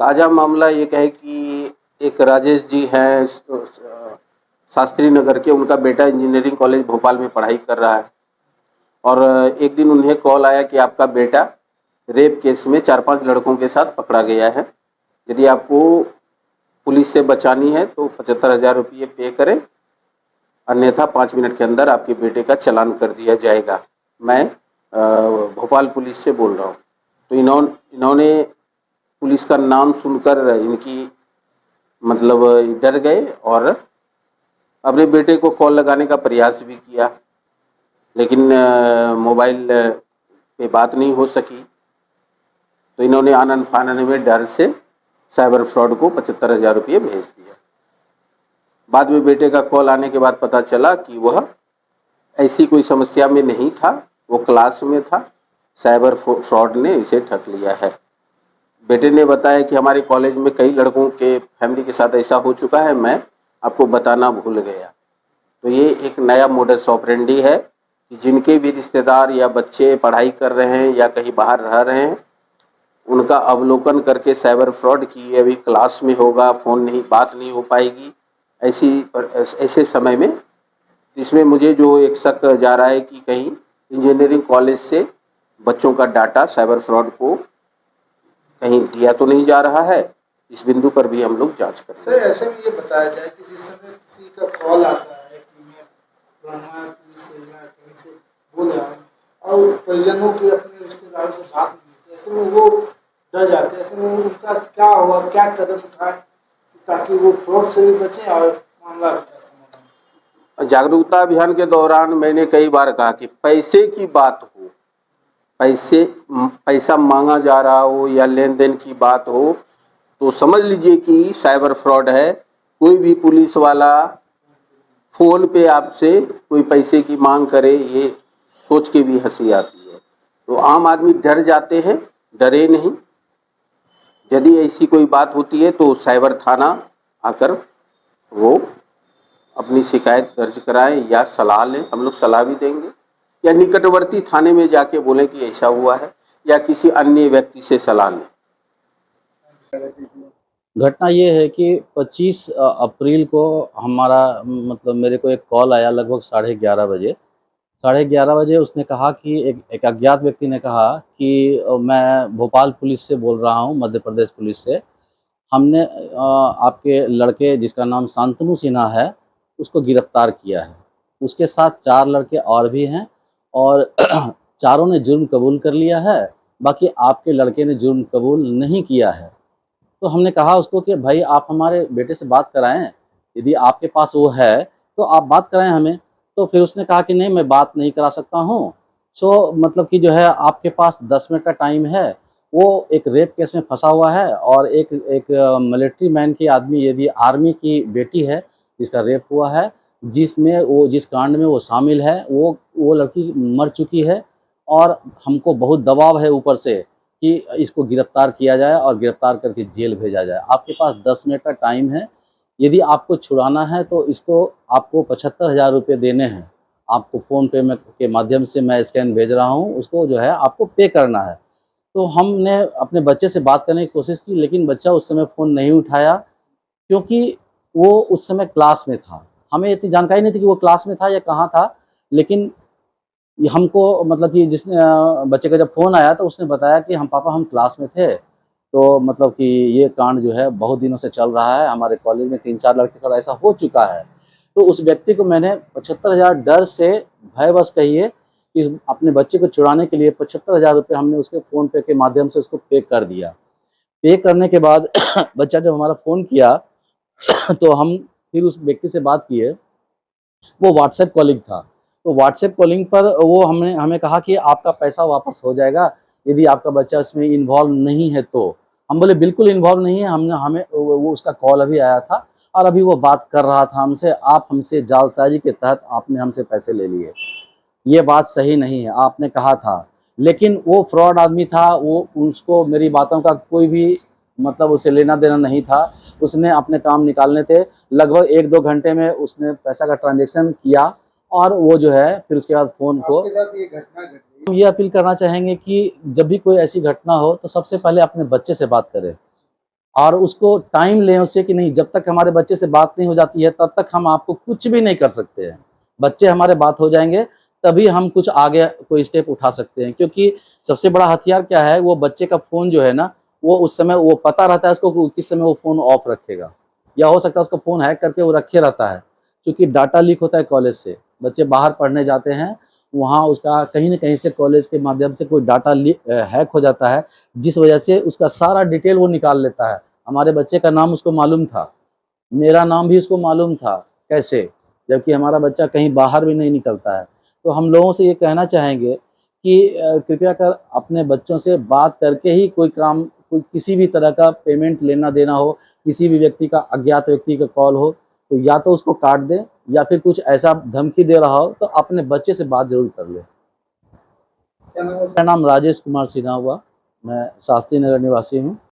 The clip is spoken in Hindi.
ताज़ा मामला एक है कि एक राजेश जी हैं शास्त्री नगर के, उनका बेटा इंजीनियरिंग कॉलेज भोपाल में पढ़ाई कर रहा है और एक दिन उन्हें कॉल आया कि आपका बेटा रेप केस में 4-5 लड़कों के साथ पकड़ा गया है। यदि आपको पुलिस से बचानी है तो 75,000 रुपये पे करें, अन्यथा 5 मिनट के अंदर आपके बेटे का चालान कर दिया जाएगा। मैं भोपाल पुलिस से बोल रहा हूँ। तो इन्होंने पुलिस का नाम सुनकर इनकी मतलब डर गए और अपने बेटे को कॉल लगाने का प्रयास भी किया, लेकिन मोबाइल पे बात नहीं हो सकी। तो इन्होंने आनन फानन में डर से साइबर फ्रॉड को 75,000 रुपये भेज दिया। बाद में बेटे का कॉल आने के बाद पता चला कि वह ऐसी कोई समस्या में नहीं था, वो क्लास में था। साइबर फ्रॉड ने इसे ठग लिया है। बेटे ने बताया कि हमारे कॉलेज में कई लड़कों के फैमिली के साथ ऐसा हो चुका है, मैं आपको बताना भूल गया। तो ये एक नया मोडस ऑपरेंडी है कि जिनके भी रिश्तेदार या बच्चे पढ़ाई कर रहे हैं या कहीं बाहर रह रहे हैं, उनका अवलोकन करके साइबर फ्रॉड की अभी क्लास में होगा, फ़ोन नहीं, बात नहीं हो पाएगी ऐसे समय में। इसमें मुझे जो एक शक जा रहा है कि कहीं इंजीनियरिंग कॉलेज से बच्चों का डाटा साइबर फ्रॉड को कहीं दिया तो नहीं जा रहा है। इस बिंदु पर भी हम लोग जांच करेंगे। सर, ऐसे में ये बताया जाए कि जिस समय किसी का कॉल आता है कि मैं फलाना पुलिस से या कहीं से बोल रहा हूँ और परिजनों की अपने रिश्तेदारों से बात नहीं होती, ऐसे में वो डर जाते हैं। ऐसे में उनका क्या हुआ, क्या कदम उठाए ताकि वो फ्रॉड से भी बचे और मामला का समाधान। जागरूकता अभियान के दौरान मैंने कई बार कहा कि पैसे की बात हो, पैसा मांगा जा रहा हो या लेन देन की बात हो तो समझ लीजिए कि साइबर फ्रॉड है। कोई भी पुलिस वाला फ़ोन पे आपसे कोई पैसे की मांग करे, ये सोच के भी हंसी आती है। तो आम आदमी डर जाते हैं, डरे नहीं। यदि ऐसी कोई बात होती है तो साइबर थाना आकर वो अपनी शिकायत दर्ज कराएं या सलाह लें, हम लोग सलाह भी देंगे, या निकटवर्ती थाने में जाके बोलें कि ऐसा हुआ है, या किसी अन्य व्यक्ति से सलाह लें। घटना ये है कि 25 अप्रैल को हमारा मतलब मेरे को एक कॉल आया लगभग 11:30 बजे। 11:30 बजे उसने कहा कि एक अज्ञात व्यक्ति ने कहा कि मैं भोपाल पुलिस से बोल रहा हूँ, मध्य प्रदेश पुलिस से। हमने आपके लड़के जिसका नाम शांतनु सिन्हा है, उसको गिरफ्तार किया है। उसके साथ 4 लड़के और भी हैं और चारों ने जुर्म कबूल कर लिया है, बाकी आपके लड़के ने जुर्म कबूल नहीं किया है। तो हमने कहा उसको कि भाई आप हमारे बेटे से बात कराएँ, यदि आपके पास वो है तो आप बात कराएँ हमें। तो फिर उसने कहा कि नहीं, मैं बात नहीं करा सकता हूँ। सो मतलब कि जो है आपके पास 10 मिनट का टाइम है। वो एक रेप केस में फँसा हुआ है और एक मिलिट्री मैन की आदमी, यदि आर्मी की बेटी है जिसका रेप हुआ है, जिसमें वो जिस कांड में वो शामिल है, वो लड़की मर चुकी है और हमको बहुत दबाव है ऊपर से कि इसको गिरफ्तार किया जाए और गिरफ्तार करके जेल भेजा जाए। आपके पास 10 मिनट का टाइम है। यदि आपको छुड़ाना है तो इसको आपको 75,000 रुपये देने हैं। आपको फ़ोन पे में के माध्यम से मैं स्कैन भेज रहा हूँ, उसको जो है आपको पे करना है। तो हमने अपने बच्चे से बात करने की कोशिश की, लेकिन बच्चा उस समय फ़ोन नहीं उठाया क्योंकि वो उस समय क्लास में था। हमें इतनी जानकारी नहीं थी कि वो क्लास में था या कहाँ था, लेकिन ये हमको मतलब कि जिसने बच्चे का जब फ़ोन आया तो उसने बताया कि हम पापा हम क्लास में थे। तो मतलब कि ये कांड जो है बहुत दिनों से चल रहा है, हमारे कॉलेज में 3-4 लड़के के साथ ऐसा हो चुका है। तो उस व्यक्ति को मैंने 75,000 डर से, भयवश कहिए, कि अपने बच्चे को छुड़ाने के लिए 75,000 रुपये हमने उसके फ़ोन पे के माध्यम से उसको पे कर दिया। पे करने के बाद बच्चा जब हमारा फ़ोन किया तो हम फिर उस व्यक्ति से बात किए। वो व्हाट्सएप कॉलिंग था। तो व्हाट्सएप कॉलिंग पर वो हमने हमें कहा कि आपका पैसा वापस हो जाएगा, यदि आपका बच्चा इसमें इन्वॉल्व नहीं है तो। हम बोले बिल्कुल इन्वॉल्व नहीं है, हमने हमें वो उसका कॉल अभी आया था और अभी वो बात कर रहा था हमसे, आप हमसे जालसाजी के तहत आपने हमसे पैसे ले लिए। ये बात सही नहीं है, आपने कहा था। लेकिन वो फ्रॉड आदमी था, वो उसको मेरी बातों का कोई भी मतलब उसे लेना-देना नहीं था। उसने अपने काम निकालने थे। लगभग 1-2 घंटे में उसने पैसा का ट्रांज़ैक्शन किया और वो जो है फिर उसके बाद फ़ोन को आपके साथ ये घटना घटी? हम ये अपील करना चाहेंगे कि जब भी कोई ऐसी घटना हो तो सबसे पहले अपने बच्चे से बात करें। और उसको टाइम लें उससे कि नहीं, जब तक हमारे बच्चे से बात नहीं हो जाती है तब तक हम आपको कुछ भी नहीं कर सकते हैं। बच्चे हमारे बात हो जाएंगे तभी हम कुछ आगे कोई स्टेप उठा सकते हैं, क्योंकि सबसे बड़ा हथियार क्या है, वो बच्चे का फ़ोन जो है ना, वो उस समय वो पता रहता है उसको कि किस समय वो फ़ोन ऑफ रखेगा, या हो सकता है उसका फ़ोन हैक करके वो रखे रहता है, क्योंकि डाटा लीक होता है कॉलेज से। बच्चे बाहर पढ़ने जाते हैं, वहाँ उसका कहीं न कहीं से कॉलेज के माध्यम से कोई डाटा हैक हो जाता है, जिस वजह से उसका सारा डिटेल वो निकाल लेता है। हमारे बच्चे का नाम उसको मालूम था, मेरा नाम भी उसको मालूम था, कैसे? जबकि हमारा बच्चा कहीं बाहर भी नहीं निकलता है। तो हम लोगों से ये कहना चाहेंगे कि कृपया कर अपने बच्चों से बात करके ही कोई काम, कोई किसी भी तरह का पेमेंट लेना-देना हो, किसी भी व्यक्ति का, अज्ञात व्यक्ति का कॉल हो, तो या तो उसको काट दें या फिर कुछ ऐसा धमकी दे रहा हो तो अपने बच्चे से बात ज़रूर कर लें। क्या नाम है मेरा नाम राजेश कुमार सिन्हा हुआ, मैं शास्त्री नगर निवासी हूँ।